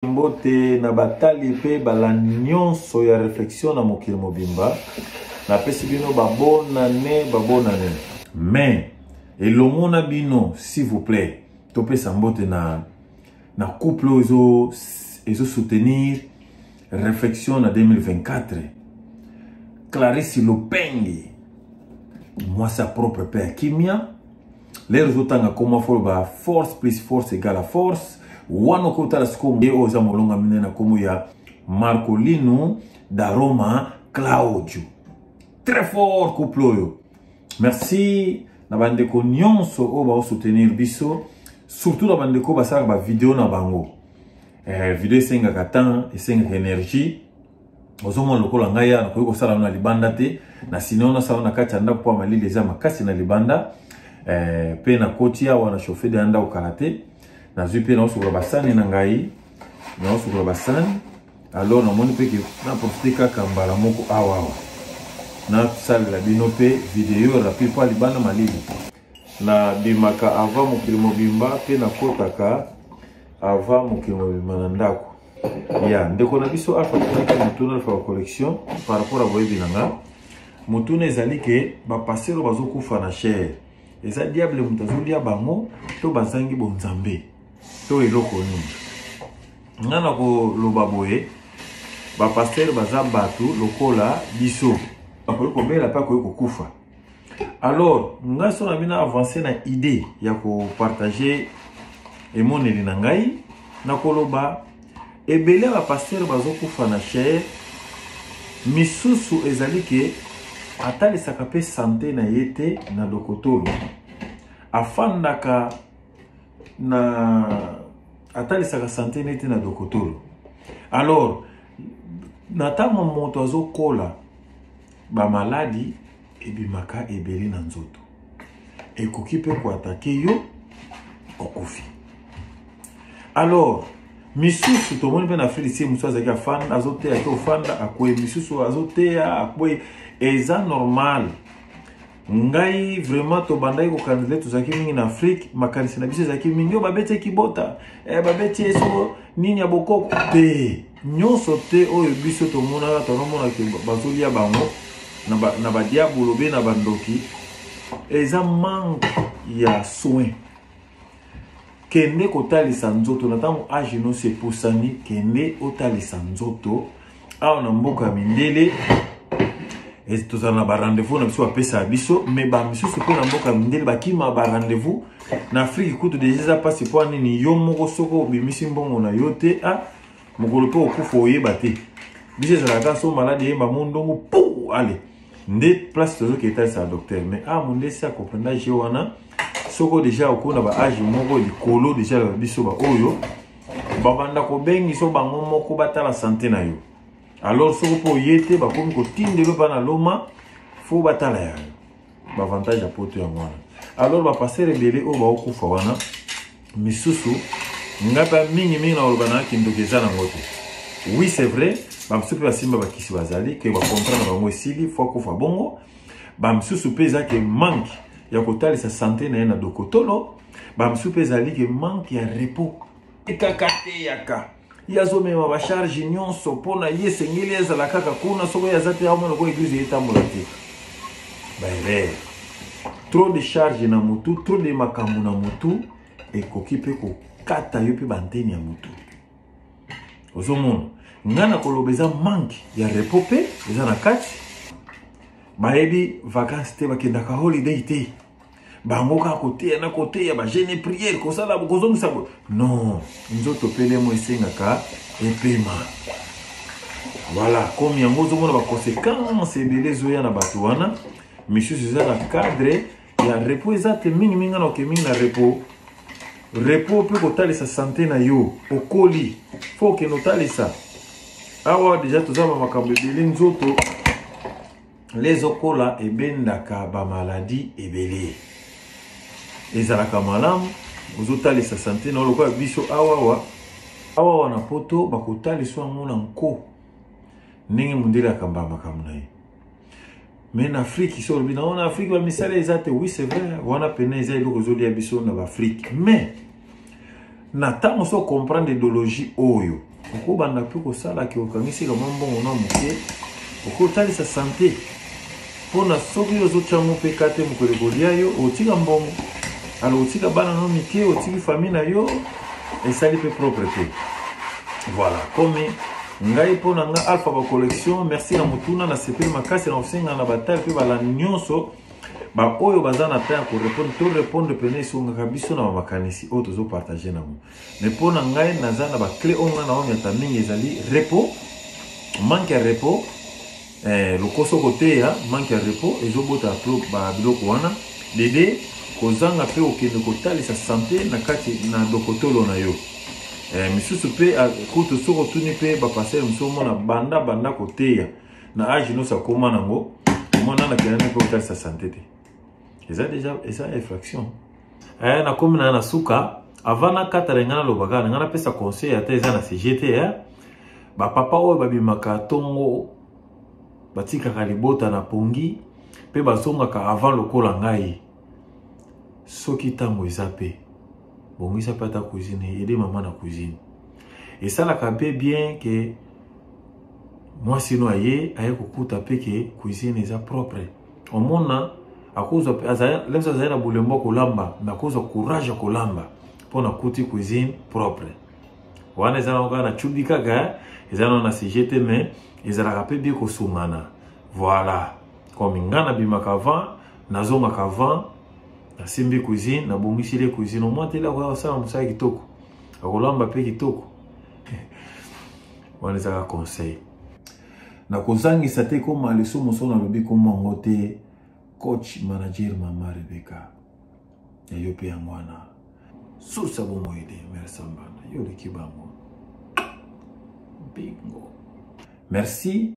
Mbote na batali pe bala nyonso ya réflexion na mokili mobimba na pesi bino babona ne mais elomona bino s'il vous plaît topesa mbote na couple ezo soutenir réflexion na 2024 Clarisse Lopengi moi sa propre père Kimia les résultats comme ba force plus force égale à force wano kota la skomu ye oza molonga minena komu ya Marcolino da Roma Claudio très fort couple oyo merci na bandeko nyonso o ba soutenir biso surtout na bandeko basaka ba vidéo na bango vidéo esenga katan esenga énergie ozomo lokola ngaya na koyiko sala na libanda te na sinona sala na kati anda kwa malili eza makasi na libanda pe na kotia wana chauffeur de anda au karate na zupe na osukula basani na ngai na osukula basani alors na moni pe que na profiter kaka mbala moko awa na salle la bino pe vidéo rapide pa libanda malili na bimaka avant mokili mobimba pe na kotaka avant mokili mobimba na ndako ya ndeko na biso alpha tuna mutuna alpha collection par rapport à boyebi nanga mutuna ezali ke ba passer bazokufa na cher eza diable mutazulia bango to bazangi bonzambe to eloko nini ngana ko loba boye ba pasteur baza batu lokola biso ko bela pa ko kufa alors ngaso na bina avancer na idée ya ko partager emoneli na ngai na koloba ebele ba pasteur bazokufa na cher misusu ezali ke atali sakape santé na yete na dokotolo afandaka na atali saka santé na yete na dokotolo alors natama moto azokola ba maladi ebimaka ebeli na nzoto ekoki pe ko attaquer yo okufi alors misusu to moni pe na féliciter muso azaki afanda azotea to fanda akwe misusu azotea akwe eza normal ngai vraiment to bandai ko candidat tozaki mingi na Afrique makanisi na biso zaki mingi yo babete kibota babete eso nini ya bokoko te nyonso te oyo biso to mona to mona ke bazolia bango na ba diabolo be na bandoki eza manque ya soin kende kotalisa nzoto na tango age no se pusani kende otalisa nzoto awa na mboka mindele ezitozana ba rendez-vous na biso apesa biso mais ba misusu pe na mboka mindele bakima ba rendez-vous na Afrique kutu déjà passe po nini yo moko soko bimisi mbongo na yo te mokolo pe okufa oyeba te biso ezalaka so malade yemba mondongo pou allez nde place tozo ki etalisa docteur mais monde si akomprenda je wana soko déjà okona ba age moko likolo déjà la biso ba oyo babanda ko bengi so bango moko batala santé na yo alors soko po yete ba komi ko tindelo bana loma fo batala ya ba avantage apoto ya mwana alors ba passer rebele o ba okufa wana misusu ngapa mingi na olbana kindokeza na ngote oui c'est vrai ba msusu ba simba ba kisi bazali ke ba comprendre bango esili fo kufa bongo ba msusu peza ke manque ya kotalisa santé na na dokotolo ba msusu peza li ke manque ya repos ekakate yaka yazo mema ba charge nyonso pona yesengeli ezala kaka kuna soko yazate ya mwana ko église etambola te baere trop de charge na mutu trop de makambo na mutu ekoki pe ko kata yo pe banteni ya mutu ozomona ngana kolobeza manque ya repos pe eza na kati baebi vacances te bakendaka holiday te bango ka kote na kote ya ba jeune prière ko sala kozongisa non nzoto pele mo esengaka epema voilà comme yango zomona ba conséquences ebele zoya na bato wana misusu eza na cadre ya repos ezate mingi mingi na okemingi na repos pe kotalisa santé na yo okoli faut que notalisa awa déjà tozaba makambo ebele nzoto les okola ebendaka ba maladie ebele ezalaka malamu ozotalisa santé na lokola biso awa na poto bakotaliswa ngo na nko ndenge mondele akamba makambo na ye mais na Afrique so bina on Afrique ba misala ezate oui c'est vrai wana pena eza eloko ozolia biso na Afrique mais na tango so comprendre idéologie oyo oko banda pe ko sala ki okangisi ka mbongo na muke oko tali sa santé pona soki ozo chamo pe kate mukole kolia yo otika mbongo alors otika bana no mike otiki famille na yo esali pe propreté voilà comme ngai pona nga alpha ba collection merci na mutuna na sepeli makasi na osenga na bataille pe bala nyonso ba oyo bazana ta ko répondre pene songa kabiso na makanisi o tozo partager na mo mais pona ngai nazana ba clé onga na onya ta mingi ezali repos manque à repos le koso côté ya manque à repos ezobota pro ba biloko wana dede kozanga pe okende kotalisa santé na kati na dokotolo na yo misusu pe kutu soko tuni pe ba passer msomo na banda koteya na age no sa koma nango mona na kelana pe kotalisa santé te eza déjà eza infraction na komi na suka avant na katara ngana lobaka ngana pesa conseil ata eza na CGT ba papa oyo babimaka tongo batika kalibota na pongi pe bazongaka avant lokola ngai soki tango eza pe bongisa pa ta cuisine aider maman na cuisine et ça la capé bien que moi sinon aye kokuta pe que cuisine eza propre au monde à cause de azaya na bulembo kolamba na cause de courage kolamba pour na kuti cuisine propre wana eza na chubika ga eza na CGT mais ezala rapé bien ko sungana voilà comme ngana bimaka avant nazonga avant na simbi cuisine na bongisi le cuisine au moins tela kwa ça musa kitoko akolamba pe kitoko wana eza conseil na kozangisa te koma leso mosona lobi koma ngote coach manager mama Rebecca yo pe ngwana susa bomo ide merci mbana yo le kibango bingo merci